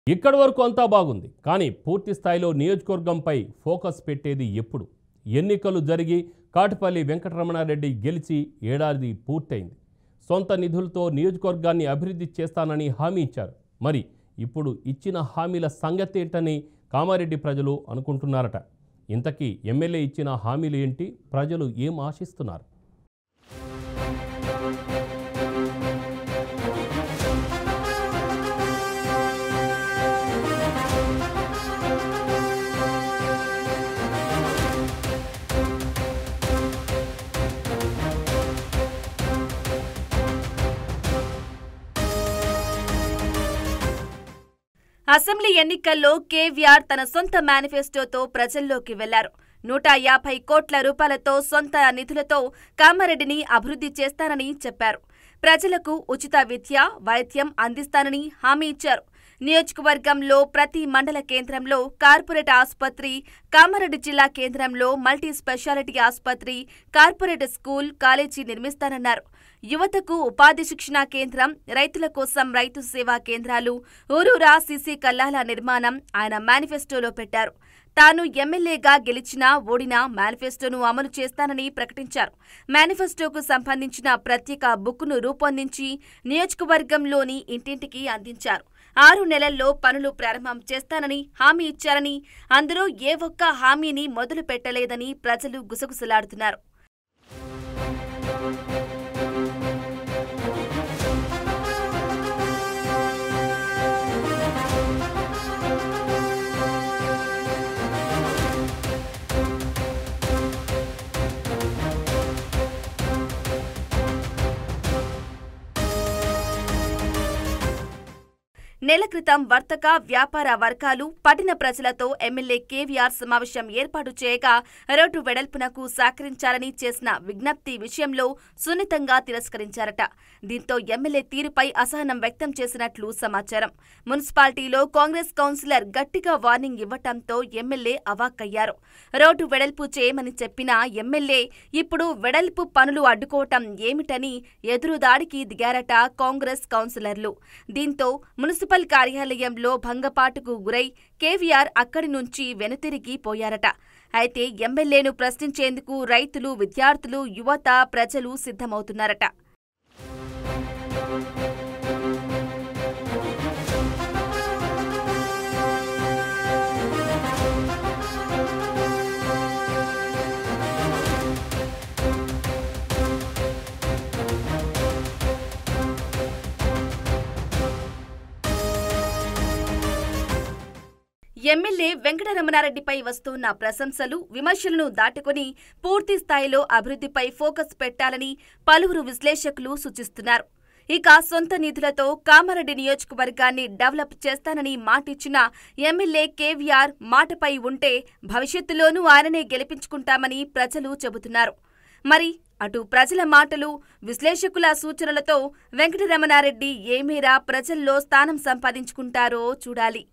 ఇక్కడి వరకు అంతా బాగుంది. కానీ పూర్తి స్థాయిలో నియోజకవర్గంపై ఫోకస్ పెట్టేది ఎప్పుడు? ఎన్నికలు జరిగి కాటిపల్లి వెంకటరమణారెడ్డి గెలిచి ఏడాది పూర్తయింది. సొంత నిధులతో నియోజకవర్గాన్ని అభివృద్ధి చేస్తానని హామీ ఇచ్చారు. మరి ఇప్పుడు ఇచ్చిన హామీల సంగతి ఏంటని కామారెడ్డి ప్రజలు అనుకుంటున్నారట. ఇంతకీ ఎమ్మెల్యే ఇచ్చిన హామీలు ఏంటి? ప్రజలు ఏం ఆశిస్తున్నారు? అసెంబ్లీ ఎన్నికల్లో కేవీఆర్ తన సొంత మేనిఫెస్టోతో ప్రజల్లోకి వెళ్లారు. 150 కోట్ల రూపాయలతో సొంత నిధులతో కామారెడ్డిని అభివృద్ధి చేస్తానని చెప్పారు. ప్రజలకు ఉచిత విద్య, వైద్యం అందిస్తానని హామీ ఇచ్చారు. నియోజకవర్గంలో ప్రతి మండల కేంద్రంలో కార్పొరేట్ ఆసుపత్రి, కామారెడ్డి జిల్లా కేంద్రంలో మల్టీ స్పెషాలిటీ ఆసుపత్రి, కార్పొరేట్ స్కూల్, కాలేజీ నిర్మిస్తానన్నారు. యువతకు ఉపాధి శిక్షణా కేంద్రం, రైతుల కోసం రైతు సేవా కేంద్రాలు, ఊరూరా సీసీ కల్లాల నిర్మాణం ఆయన మేనిఫెస్టోలో పెట్టారు. తాను ఎమ్మెల్యేగా గెలిచినా ఓడినా మేనిఫెస్టోను అమలు చేస్తానని ప్రకటించారు. మేనిఫెస్టోకు సంబంధించిన ప్రత్యేక బుక్ను రూపొందించి నియోజకవర్గంలోని ఇంటింటికి అందించారు. 6 నెలల్లో పనులు ప్రారంభం చేస్తానని హామీ ఇచ్చారని, అందులో ఏ ఒక్క హామీని మొదలు పెట్టలేదని ప్రజలు గుసగుసలాడుతున్నారు. నెల క్రితం వర్తక, వ్యాపార వర్గాలు, పట్టణ ప్రజలతో ఎమ్మెల్యే కేవీఆర్ సమావేశం ఏర్పాటు చేయగా రోడ్డు వెడల్పునకు సహకరించాలని చేసిన విజ్ఞప్తి విషయంలో సున్నితంగా తిరస్కరించారట. దీంతో ఎమ్మెల్యే తీరుపై అసహనం వ్యక్తం చేసినట్లు సమాచారం. మున్సిపాలిటీలో కాంగ్రెస్ కౌన్సిలర్ గట్టిగా వార్నింగ్ ఇవ్వటంతో ఎమ్మెల్యే అవాక్కయ్యారు. రోడ్డు వెడల్పు చేయమని చెప్పిన ఎమ్మెల్యే ఇప్పుడు వెడల్పు పనులు అడ్డుకోవటం ఏమిటని ఎదురుదాడికి దిగారట కాంగ్రెస్ కౌన్సిలర్లు. దీంతో మున్సిపల్ కార్యాలయంలో భంగపాటుకు గురై కేవీఆర్ అక్కడి నుంచి వెనుతిరిగి పోయారట. అయితే ఎమ్మెల్యేను ప్రశ్నించేందుకు రైతులు, విద్యార్థులు, యువత, ప్రజలు సిద్ధమవుతున్నారట. ఎమ్మెల్యే వెంకటరమణారెడ్డిపై వస్తున్న ప్రశంసలు, విమర్శలను దాటుకుని పూర్తి స్థాయిలో అభివృద్ధిపై ఫోకస్ పెట్టాలని పలువురు విశ్లేషకులు సూచిస్తున్నారు. ఇక సొంత నిధులతో కామారెడ్డి నియోజకవర్గాన్ని డెవలప్ చేస్తానని మాటిచ్చిన ఎమ్మెల్యే కేవీఆర్ మాటపై ఉంటే భవిష్యత్తులోనూ ఆయననే గెలిపించుకుంటామని ప్రజలు చెబుతున్నారు. మరి అటు ప్రజల మాటలు, విశ్లేషకుల సూచనలతో వెంకటరమణారెడ్డి ఏ మేర ప్రజల్లో స్థానం సంపాదించుకుంటారో చూడాలి.